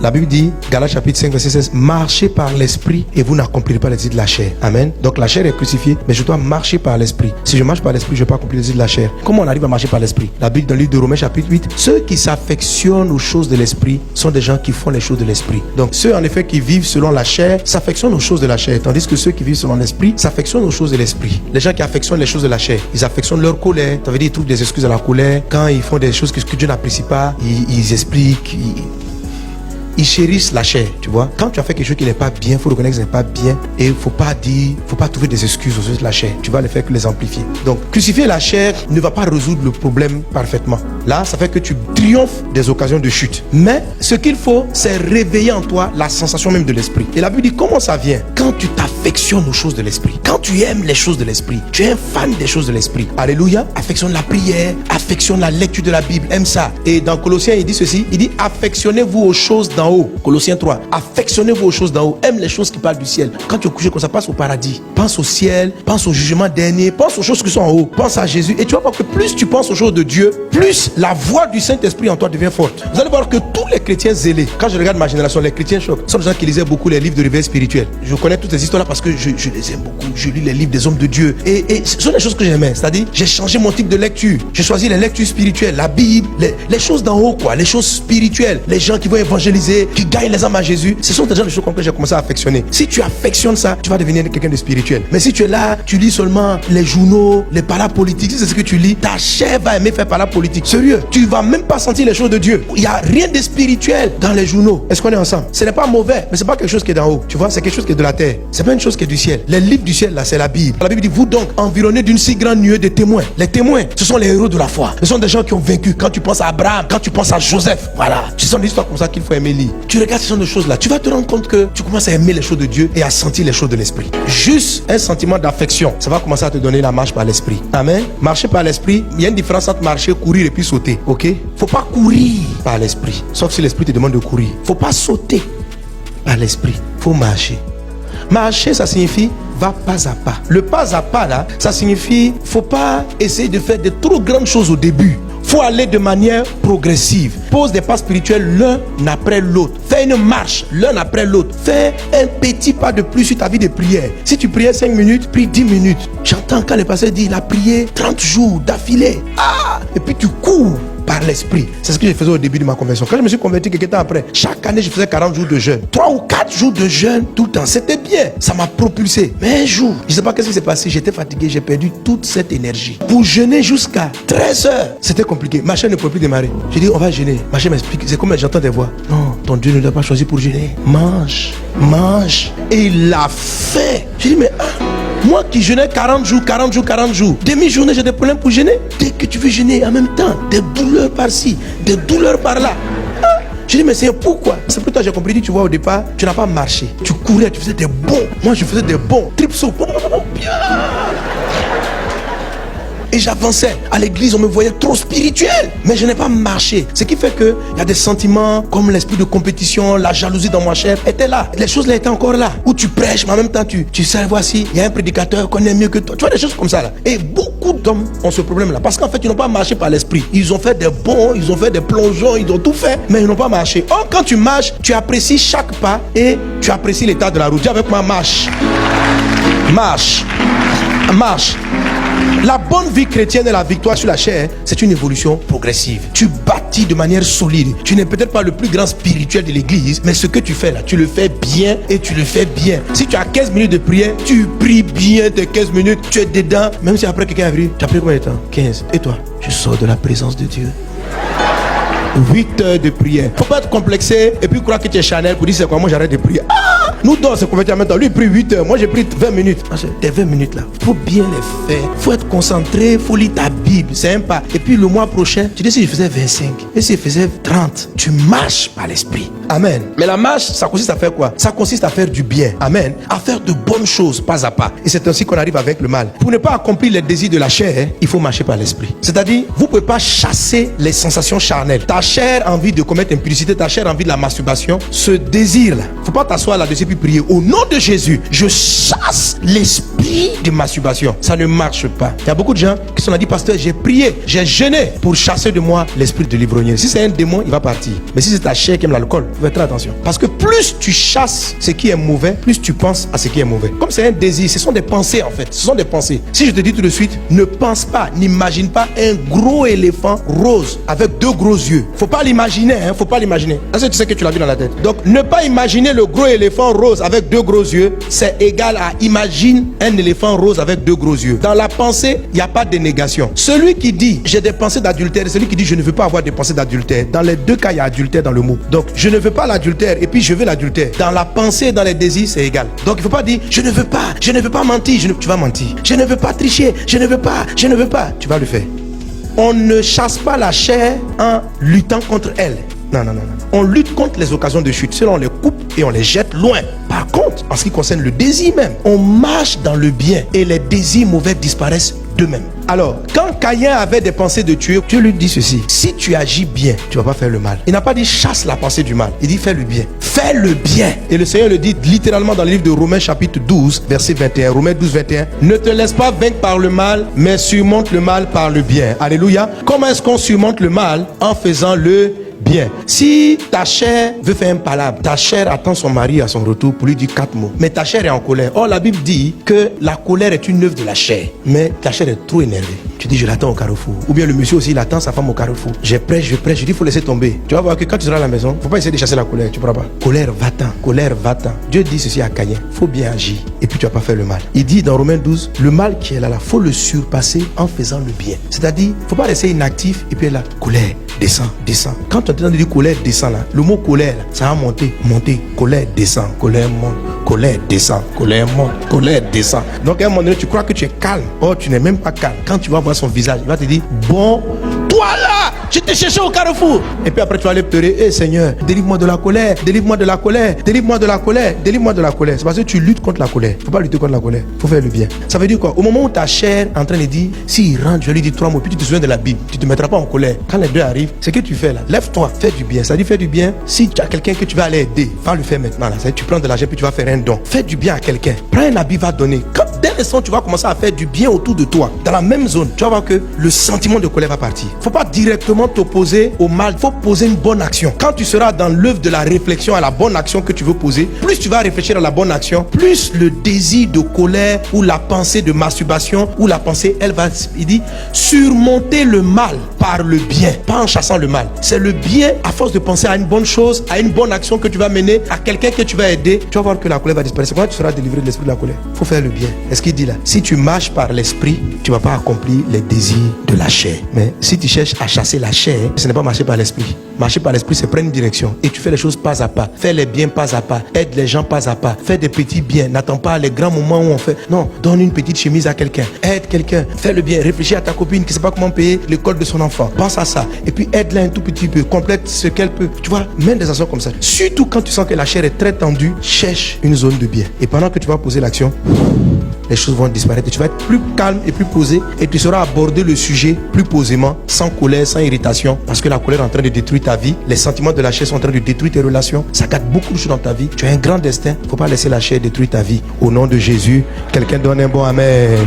La Bible dit, Galates chapitre 5, verset 16, marchez par l'esprit et vous n'accomplirez pas les désirs de la chair. Amen. Donc la chair est crucifiée, mais je dois marcher par l'esprit. Si je marche par l'esprit, je ne vais pas accomplir les désirs de la chair. Comment on arrive à marcher par l'esprit? La Bible dans le livre de Romains chapitre 8, ceux qui s'affectionnent aux choses de l'esprit sont des gens qui font les choses de l'esprit. Donc ceux en effet qui vivent selon la chair s'affectionnent aux choses de la chair, tandis que ceux qui vivent selon l'esprit s'affectionnent aux choses de l'esprit. Les gens qui affectionnent les choses de la chair, ils affectionnent leur colère. Ça veut dire ils trouvent des excuses à la colère. Quand ils font des choses que Dieu n'apprécie pas, ils expliquent, ils chérissent la chair, tu vois. Quand tu as fait quelque chose qui n'est pas bien, il faut reconnaître que ce n'est pas bien et il faut pas trouver des excuses aux autres de la chair. Tu vas les faire que les amplifier. Donc, crucifier la chair ne va pas résoudre le problème parfaitement. Là, ça fait que tu triomphes des occasions de chute. Mais ce qu'il faut, c'est réveiller en toi la sensation même de l'esprit. Et la Bible dit comment ça vient? Quand tu t'affectionnes aux choses de l'esprit. Quand tu aimes les choses de l'esprit. Tu es un fan des choses de l'esprit. Alléluia. Affectionne la prière, affectionne la lecture de la Bible. Aime ça. Et dans Colossiens, il dit ceci. Il dit affectionnez-vous aux choses d'en haut. Colossiens 3. Affectionnez-vous aux choses d'en haut. Aime les choses qui parlent du ciel. Quand tu es couché comme ça, pense au paradis. Pense au ciel. Pense au jugement dernier. Pense aux choses qui sont en haut. Pense à Jésus. Et tu vas voir que plus tu penses aux choses de Dieu, plus la voix du Saint-Esprit en toi devient forte. Vous allez voir que tous les chrétiens zélés, quand je regarde ma génération, les chrétiens chocs, sont des gens qui lisaient beaucoup les livres de réveil spirituel. Je connais toutes ces histoires-là parce que je les aime beaucoup. Je lis les livres des hommes de Dieu. Et ce sont des choses que j'aimais. C'est-à-dire, j'ai changé mon type de lecture. J'ai choisi les lectures spirituelles, la Bible, les choses d'en haut, quoi. Les choses spirituelles. Les gens qui vont évangéliser, qui gagnent les âmes à Jésus. Ce sont des gens de choses que j'ai commencé à affectionner. Si tu affectionnes ça, tu vas devenir quelqu'un de spirituel. Mais si tu es là, tu lis seulement les journaux, les parapolitiques, si c'est ce que tu lis, ta chair va aimer faire parapolitique. Sérieux, tu vas même pas sentir les choses de Dieu. Il n'y a rien de spirituel dans les journaux. Est-ce qu'on est ensemble? Ce n'est pas mauvais, mais c'est pas quelque chose qui est d'en haut. Tu vois, c'est quelque chose qui est de la terre. C'est pas une chose qui est du ciel. Les livres du ciel, là, c'est la Bible. La Bible dit, vous donc, environnés d'une si grande nuée de témoins. Les témoins, ce sont les héros de la foi. Ce sont des gens qui ont vaincu. Quand tu penses à Abraham, quand tu penses à Joseph, voilà. Ce sont des histoires comme ça qu'il faut aimer lire. Tu regardes ce genre de choses là, tu vas te rendre compte que tu commences à aimer les choses de Dieu et à sentir les choses de l'esprit. Juste un sentiment d'affection, ça va commencer à te donner la marche par l'esprit. Amen. Marcher par l'esprit, il y a une différence entre marcher, courir et puis sauter. Ok? Faut pas courir par l'esprit, sauf si l'esprit te demande de courir. Faut pas sauter par l'esprit, faut marcher. Marcher, ça signifie va pas à pas. Le pas à pas là, ça signifie faut pas essayer de faire de trop grandes choses au début. Faut aller de manière progressive. Pose des pas spirituels l'un après l'autre. Fais une marche l'un après l'autre. Fais un petit pas de plus sur ta vie de prière. Si tu priais 5 minutes, prie 10 minutes. J'entends quand le pasteur dit il a prié 30 jours d'affilée. Et puis tu cours par l'esprit. C'est ce que je faisais au début de ma conversion. Quand je me suis converti quelques temps après, chaque année je faisais 40 jours de jeûne. 3 ou 4 jours de jeûne tout le temps. C'était bien. Ça m'a propulsé. Mais un jour, je ne sais pas qu'est-ce qui s'est passé. J'étais fatigué. J'ai perdu toute cette énergie. Pour jeûner jusqu'à 13 heures, c'était compliqué. Ma chaîne ne pouvait plus démarrer. J'ai dit, on va jeûner. Ma chaîne m'explique. C'est comme j'entends des voix. Non, ton Dieu ne doit pas choisir pour jeûner. Mange. Mange. Et il l'a fait. J'ai dit, mais moi qui jeûnais 40 jours, demi-journée, j'ai des problèmes pour jeûner. Dès que tu veux jeûner en même temps, des douleurs par-ci, des douleurs par-là. Je dis, mais c'est pourquoi? C'est pour toi j'ai compris, tu vois, au départ, tu n'as pas marché. Tu courais, tu faisais des bonds. Moi, je faisais des bonds. Tripso. Bien. Et j'avançais. À l'église, on me voyait trop spirituel. Mais je n'ai pas marché. Ce qui fait qu'il y a des sentiments comme l'esprit de compétition, la jalousie dans ma chair étaient là. Les choses là étaient encore là. Où tu prêches, mais en même temps, tu sais, voici, il y a un prédicateur qu'on aime mieux que toi. Tu vois des choses comme ça là. Et beaucoup d'hommes ont ce problème là. Parce qu'en fait, ils n'ont pas marché par l'esprit. Ils ont fait des bonds, ils ont fait des plongeons, ils ont tout fait. Mais ils n'ont pas marché. Or, quand tu marches, tu apprécies chaque pas et tu apprécies l'état de la route. Dis avec moi, marche. Marche. Marche. La bonne vie chrétienne et la victoire sur la chair, c'est une évolution progressive. Tu bâtis de manière solide. Tu n'es peut-être pas le plus grand spirituel de l'église, mais ce que tu fais là, tu le fais bien et tu le fais bien. Si tu as 15 minutes de prière, tu pries bien tes 15 minutes, tu es dedans. Même si après quelqu'un arrive, tu as pris combien de temps? 15. Et toi? Je sors de la présence de Dieu. 8 heures de prière. Faut pas être complexé et puis croire que tu es Chanel pour dire c'est quoi, moi j'arrête de prier. Nous deux on s'est convertis en même temps. Lui il prie 8 heures, moi j'ai pris 20 minutes. Tes 20 minutes là, faut bien les faire. Faut être concentré, faut lire ta Bible, c'est un pas. Et puis le mois prochain, tu dis si je faisais 25 et si je faisais 30, tu marches par l'esprit. Amen. Mais la marche, ça consiste à faire quoi? Ça consiste à faire du bien. Amen. À faire de bonnes choses pas à pas. Et c'est ainsi qu'on arrive avec le mal. Pour ne pas accomplir les désirs de la chair, il faut marcher par l'esprit. C'est-à-dire, vous ne pouvez pas chasser les sensations charnelles. Ta chair a envie de commettre impudicité, ta chair a envie de la masturbation, ce désir-là, faut pas t'asseoir là-dessus puis prier. Au nom de Jésus, je chasse l'esprit de masturbation. Ça ne marche pas. Il y a beaucoup de gens qui sont dit, pasteur, j'ai prié, j'ai jeûné pour chasser de moi l'esprit de l'ivrogne. Si c'est un démon, il va partir. Mais si c'est ta chair qui aime l'alcool, fais très attention. Parce que plus tu chasses ce qui est mauvais, plus tu penses à ce qui est mauvais. Comme c'est un désir, ce sont des pensées en fait. Ce sont des pensées. Si je te dis tout de suite, ne pense pas, n'imagine pas un gros éléphant rose avec deux gros yeux. Faut pas l'imaginer, hein, faut pas l'imaginer. Est-ce que tu sais que tu l'as vu dans la tête? Donc, ne pas imaginer le gros éléphant rose avec deux gros yeux, c'est égal à imagine un éléphant rose avec deux gros yeux. Dans la pensée, il n'y a pas de négation. Celui qui dit j'ai des pensées d'adultère, celui qui dit je ne veux pas avoir des pensées d'adultère, dans les deux cas, il y a adultère dans le mot. Donc, je ne veux pas l'adultère et puis je veux l'adultère. Dans la pensée et dans les désirs, c'est égal. Donc, il ne faut pas dire je ne veux pas mentir, tu vas mentir. Je ne veux pas tricher, je ne veux pas, tu vas le faire. On ne chasse pas la chair en luttant contre elle. Non. On lutte contre les occasions de chute. Cela, on les coupe et on les jette loin. Par contre, en ce qui concerne le désir même, on marche dans le bien et les désirs mauvais disparaissent d'eux-mêmes. Alors, quand Caïn avait des pensées de tuer, Dieu lui dit ceci: si tu agis bien, tu ne vas pas faire le mal. Il n'a pas dit chasse la pensée du mal. Il dit fais le bien. Fais le bien. Et le Seigneur le dit littéralement dans le livre de Romains chapitre 12, verset 21. Romains 12, 21. Ne te laisse pas vaincre par le mal, mais surmonte le mal par le bien. Alléluia. Comment est-ce qu'on surmonte le mal? En faisant le bien. Si ta chair veut faire un palabre, ta chair attend son mari à son retour pour lui dire 4 mots. Mais ta chair est en colère. Or, la Bible dit que la colère est une œuvre de la chair. Mais ta chair est trop énervée. Tu dis, je l'attends au carrefour. Ou bien le monsieur aussi, il attend sa femme au carrefour. Je prêche. Je dis, il faut laisser tomber. Tu vas voir que quand tu seras à la maison, il ne faut pas essayer de chasser la colère. Tu ne pourras pas. Colère, va-t'en. Dieu dit ceci à Caïn: il faut bien agir. Et puis tu ne vas pas faire le mal. Il dit dans Romains 12, le mal qui est là, il faut le surpasser en faisant le bien. C'est-à-dire, il ne faut pas rester inactif et puis la colère. Descend. Quand tu entends dire colère descend là, le mot colère là, ça va monter, colère descend, colère monte, colère descend, colère monte, colère descend. Donc à un moment donné, tu crois que tu es calme. Or tu n'es même pas calme. Quand tu vas voir son visage, il va te dire: bon, toi là, je t'ai cherché au carrefour. Et puis après tu vas aller pleurer: eh Seigneur, délivre-moi de la colère, délivre-moi de la colère, délivre-moi de la colère, délivre-moi de la colère. C'est parce que tu luttes contre la colère. Il ne faut pas lutter contre la colère, il faut faire le bien. Ça veut dire quoi? Au moment où ta chair est en train de dire, s'il rentre, je vais lui dire 3 mots, puis tu te souviens de la Bible, tu ne te mettras pas en colère. Quand les deux arrivent, ce que tu fais là, lève-toi, fais du bien. Ça dit fais du bien. Si tu as quelqu'un que tu vas aller aider, va le faire maintenant là. Tu prends de l'argent puis tu vas faire un don. Fais du bien à quelqu'un. Prends un habit, va donner. Dès l'instant tu vas commencer à faire du bien autour de toi, dans la même zone, tu vas voir que le sentiment de colère va partir. Faut pas directement t'opposer au mal, faut poser une bonne action. Quand tu seras dans l'œuvre de la réflexion à la bonne action que tu veux poser, plus tu vas réfléchir à la bonne action, plus le désir de colère ou la pensée de masturbation ou la pensée, elle va, il dit, surmonter le mal par le bien, pas en chassant le mal. C'est le bien à force de penser à une bonne chose, à une bonne action que tu vas mener, à quelqu'un que tu vas aider, tu vas voir que la colère va disparaître. C'est quand tu seras délivré de l'esprit de la colère. Faut faire le bien. Est-ce qu'il dit là? Si tu marches par l'esprit, tu ne vas pas accomplir les désirs de la chair. Mais si tu cherches à chasser la chair, ce n'est pas marcher par l'esprit. Marcher par l'esprit, c'est prendre une direction. Et tu fais les choses pas à pas. Fais les biens pas à pas. Aide les gens pas à pas. Fais des petits biens. N'attends pas les grands moments où on fait. Non, donne une petite chemise à quelqu'un. Aide quelqu'un. Fais le bien. Réfléchis à ta copine qui ne sait pas comment payer l'école de son enfant. Pense à ça. Et puis aide-la un tout petit peu. Complète ce qu'elle peut. Tu vois, mène des actions comme ça. Surtout quand tu sens que la chair est très tendue, cherche une zone de bien. Et pendant que tu vas poser l'action, les choses vont disparaître. Tu vas être plus calme et plus posé et tu sauras aborder le sujet plus posément, sans colère, sans irritation, parce que la colère est en train de détruire ta vie. Les sentiments de la chair sont en train de détruire tes relations. Ça gâte beaucoup de choses dans ta vie. Tu as un grand destin. Il ne faut pas laisser la chair détruire ta vie. Au nom de Jésus, quelqu'un donne un bon amen.